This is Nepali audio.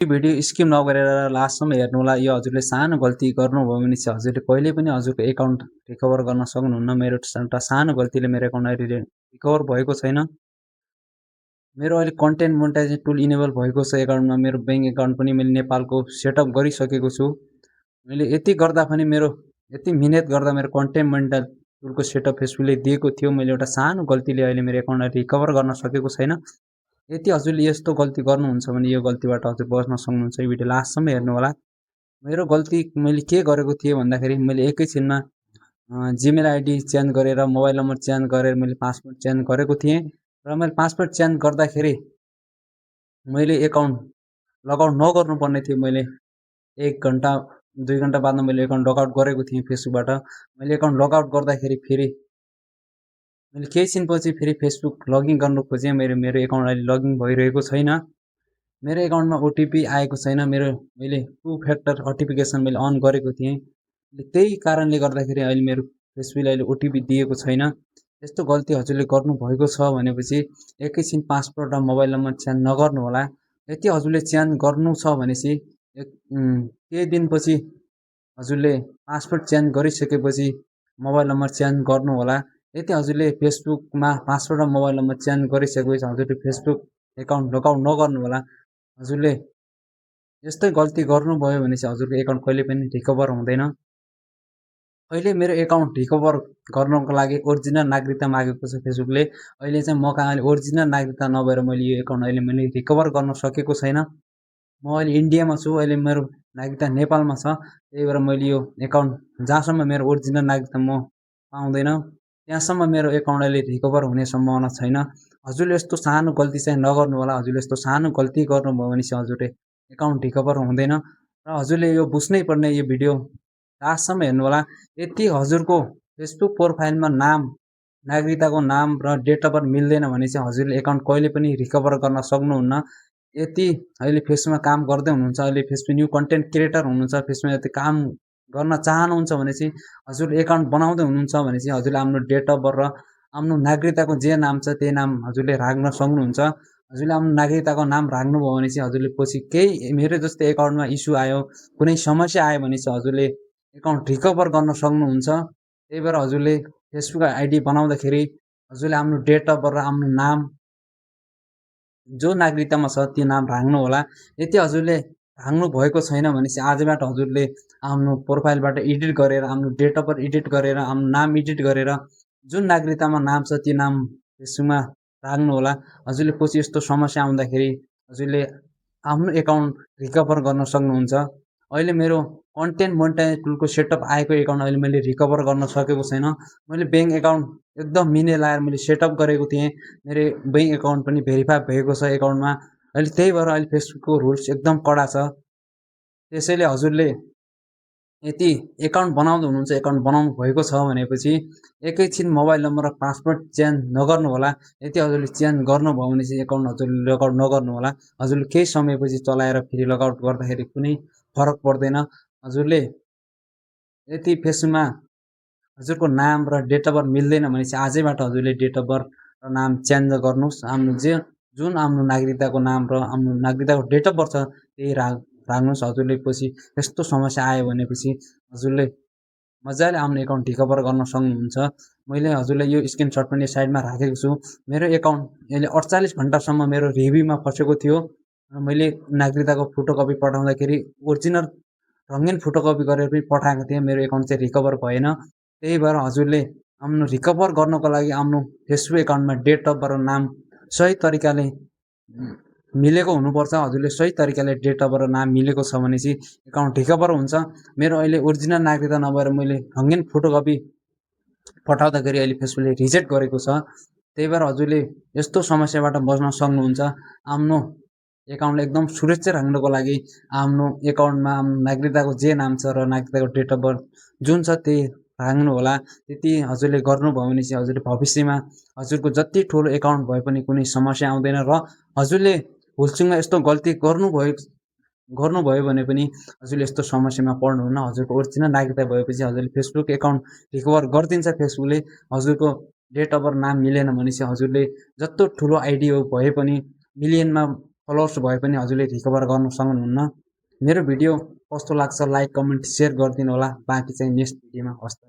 यो भिडियो स्किप नगरेर लास्टसम्म हेर्नु होला। यो हजुरले सानो गल्ती गर्नुभयो भने चाहिँ हजुरले कहिले पनि हजुरको एकाउन्ट रिकभर गर्न सक्नुहुन्न। मेरो एउटा सानो गल्तीले मेरो एकाउन्ट अहिले रिकभर भएको छैन। मेरो अहिले कन्टेन्ट मोनेटाइजेसन टुल इनेबल भएको छ एकाउन्टमा। मेरो ब्याङ्क एकाउन्ट पनि मैले नेपालको सेटअप गरिसकेको छु। मैले यति गर्दा पनि यति मिहिनेत गर्दा मेरो कन्टेन्ट मोनेटाइज टुलको सेटअप फेसबुकले दिएको थियो। मैले एउटा सानो गल्तीले अहिले मेरो एकाउन्टलाई रिकभर गर्न सकेको छैन। यदि हजुरले यस्तो गल्ती गर्नुहुन्छ भने यो गल्तीबाट हजुर बच्न सक्नुहुन्छ। यो भिडियो लास्टसम्म हेर्नु होला। मेरो गल्ती मैले के गरेको थिएँ भन्दाखेरि मैले एकैछिनमा जिमेल आइडी चेन्ज गरेर मोबाइल नम्बर चेन्ज गरेर मैले पासवर्ड चेन्ज गरेको थिएँ र मैले पासवर्ड चेन्ज गर्दाखेरि मैले एकाउन्ट लगआउट नगर्नुपर्ने थियो। मैले 1 घन्टा 2 घन्टा बादमा मैले एकाउन्ट लगआउट गरेको थिएँ फेसबुकबाट। मैले एकाउन्ट लगआउट गर्दाखेरि फेरि मैले केही छिनपछि फेरि फेसबुक लगइन गर्नु खोजेँ। मेरो एकाउन्ट अहिले लगइन भइरहेको छैन। मेरो एकाउन्टमा ओटिपी आएको छैन। मैले 2 फ्याक्टर अथेन्टिकेसन मैले अन गरेको थिएँ। त्यही कारणले गर्दाखेरि अहिले मेरो फेसबुकले अहिले ओटिपी दिएको छैन। यस्तो गल्ती हजुरले गर्नुभएको छ भनेपछि एकैछिन पासवर्ड र मोबाइल नम्बर चेन्ज नगर्नु होला। यदि हजुरले चेन्ज गर्नु छ भनेपछि केही दिनपछि हजुरले पासवर्ड चेन्ज गरिसकेपछि मोबाइल नम्बर चेन्ज गर्नु होला। यदि हजुरले फेसबुकमा पासवर्ड र मोबाइल नम्बर चेन्ज गरिसकेपछि हजुरले फेसबुक एकाउन्ट लगआउट नगर्नु होला। हजुरले यस्तै गल्ती गर्नुभयो भने चाहिँ हजुरको एकाउन्ट कहिले पनि रिकभर हुँदैन। अहिले मेरो एकाउन्ट रिकभर गर्नको लागि ओरिजिनल नागरिकता मागेको छ फेसबुकले। अहिले चाहिँ मका अहिले ओरिजिनल नागरिकता नभएर मैले यो एकाउन्ट अहिले मैले रिकभर गर्न सकेको छैन। म अहिले इन्डियामा छु। अहिले मेरो नागरिकता नेपालमा छ। त्यही भएर मैले यो एकाउन्ट जहाँसम्म मेरो ओरिजिनल नागरिकता म पाउँदैन त्यहाँसम्म मेरो एकाउन्ट अहिले रिकभर हुने सम्भावना छैन। हजुरले यस्तो सानो गल्ती चाहिँ नगर्नु होला। हजुरले यस्तो सानो गल्ती गर्नुभयो भने चाहिँ हजुरले एकाउन्ट रिकभर हुँदैन र हजुरले यो बुझ्नै पर्ने यो भिडियो लास्टसम्म हेर्नु होला। यदि हजुरको फेसबुक प्रोफाइलमा नाम नागरिकताको नाम र डेट अफ बर्थ मिल्दैन भने चाहिँ हजुरले एकाउन्ट कहिले पनि रिकभर गर्न सक्नुहुन्न। यदि अहिले फेसबुकमा काम गर्दै हुनुहुन्छ, अहिले फेसबुक न्यू कन्टेन्ट क्रिएटर हुनुहुन्छ, फेसबुकमा यदि काम गर्न चाहनुहुन्छ भने चाहिँ हजुरले एकाउन्ट बनाउँदै हुनुहुन्छ भने चाहिँ हजुरले आफ्नो डेट अफ बर्थ र आफ्नो नागरिकताको जे नाम छ त्यही नाम हजुरले राख्न सक्नुहुन्छ। हजुरले आफ्नो नागरिकताको नाम राख्नुभयो भने चाहिँ हजुरले पछि केही मेरो जस्तै एकाउन्टमा इस्यु आयो, कुनै समस्या आयो भने चाहिँ हजुरले एकाउन्ट रिकभर गर्न सक्नुहुन्छ। त्यही भएर हजुरले फेसबुक आइडी बनाउँदाखेरि हजुरले आफ्नो डेट अफ बर्थ र आफ्नो नाम जो नागरिकतामा छ त्यो नाम राख्नु होला। यदि हजुरले राख्नु भएको छैन भने चाहिँ आजबाट हजुरले आफ्नो प्रोफाइलबाट एडिट गरेर आफ्नो डेट अफ बर्थ एडिट गरेर आफ्नो नाम एडिट गरेर जुन नागरिकतामा नाम छ त्यो नाम फेसबुकमा राख्नु होला। हजुरले पछि यस्तो समस्या आउँदाखेरि हजुरले आफ्नो एकाउन्ट रिकभर गर्न सक्नुहुन्छ। अहिले मेरो कन्टेन्ट मोनेटाइजेसन टुलको सेटअप आएको एकाउन्ट अहिले मैले रिकभर गर्न सकेको छैन। मैले ब्याङ्क एकाउन्ट एकदम मिहिनेत लगाएर मैले सेटअप गरेको थिएँ। मेरो ब्याङ्क एकाउन्ट पनि भेरिफाई भएको छ एकाउन्टमा। अहिले त्यही भएर अहिले फेसबुकको रुल्स एकदम कडा छ। त्यसैले हजुरले यदि एकाउन्ट बनाउँदै हुनुहुन्छ, एकाउन्ट बनाउनु भएको छ भनेपछि एकैछिन मोबाइल नम्बर र पासवर्ड चेन्ज नगर्नु होला। यदि हजुरले चेन्ज गर्नुभयो भने चाहिँ एकाउन्ट हजुरले लगआउट नगर्नु होला। हजुरले केही समयपछि चलाएर फेरि लगआउट गर्दाखेरि कुनै फरक पर्दैन। हजुरले यदि फेसबुकमा हजुरको नाम र डेट अफ बर्थ मिल्दैन भने चाहिँ आजैबाट हजुरले डेट अफ बर्थ र नाम चेन्ज गर्नुहोस्। आफ्नो जुन आफ्नो नागरिकताको नाम र आफ्नो नागरिकताको डेट अफ बर्थ छ त्यही राख्नुहोस्। हजुरले पछि यस्तो समस्या आयो भनेपछि हजुरले मजाले आफ्नो एकाउन्ट रिकभर गर्न सक्नुहुन्छ। मैले हजुरलाई यो स्क्रिनसट पनि साइडमा राखेको छु। मेरो एकाउन्ट अहिले 48 घन्टासम्म मेरो रिभ्यूमा फसेको थियो र मैले नागरिकताको फोटोकपी पठाउँदाखेरि ओरिजिनल रङ्गीन फोटोकपी गरेर पनि पठाएको थिएँ। मेरो एकाउन्ट चाहिँ रिकभर भएन। त्यही भएर हजुरले आफ्नो रिकभर गर्नको लागि आफ्नो फेसबुक एकाउन्टमा डेट अफ बर्थ नाम सही तरिकाले मिलेको हुनुपर्छ। हजुरले सही तरिकाले डेट अफ बर्थ नाम मिलेको छ भने चाहिँ एकाउन्ट रिकभर हुन्छ। मेरो अहिले ओरिजिनल नागरिकता नभएर मैले रङ्गीन फोटोकपी पठाउँदाखेरि अहिले फेसबुकले रिजेक्ट गरेको छ। त्यही भएर हजुरले यस्तो समस्याबाट बच्न सक्नुहुन्छ। आफ्नो एकाउन्टलाई एकदम सुरक्षित राख्नको लागि आफ्नो एकाउन्टमा आफ्नो नागरिकताको जे नाम छ र नागरिकताको डेट अफ बर्थ जुन छ त्यही राख्नु होला। त्यति हजुरले गर्नुभयो भने चाहिँ हजुरले भविष्यमा हजुरको जति ठुलो एकाउन्ट भए पनि कुनै समस्या आउँदैन र हजुरले भुलचुकमा यस्तो गल्ती गर्नुभयो भने पनि हजुरले यस्तो समस्यामा पर्नुहुन्न। हजुरको ओरिजिनल नागरिकता भएपछि हजुरले फेसबुक एकाउन्ट रिकभर गरिदिन्छ फेसबुकले। हजुरको डेट अफ बर्थ नाम मिलेन भने चाहिँ हजुरले जस्तो ठुलो आइडी भए पनि मिलियनमा फलोवर्स भए पनि हजुरले रिकभर गर्न सक्नुहुन्न। मेरो भिडियो कस्तो लाग्छ लाइक कमेन्ट सेयर गरिदिनु होला। बाँकी चाहिँ नेक्स्ट भिडियोमा हस्त।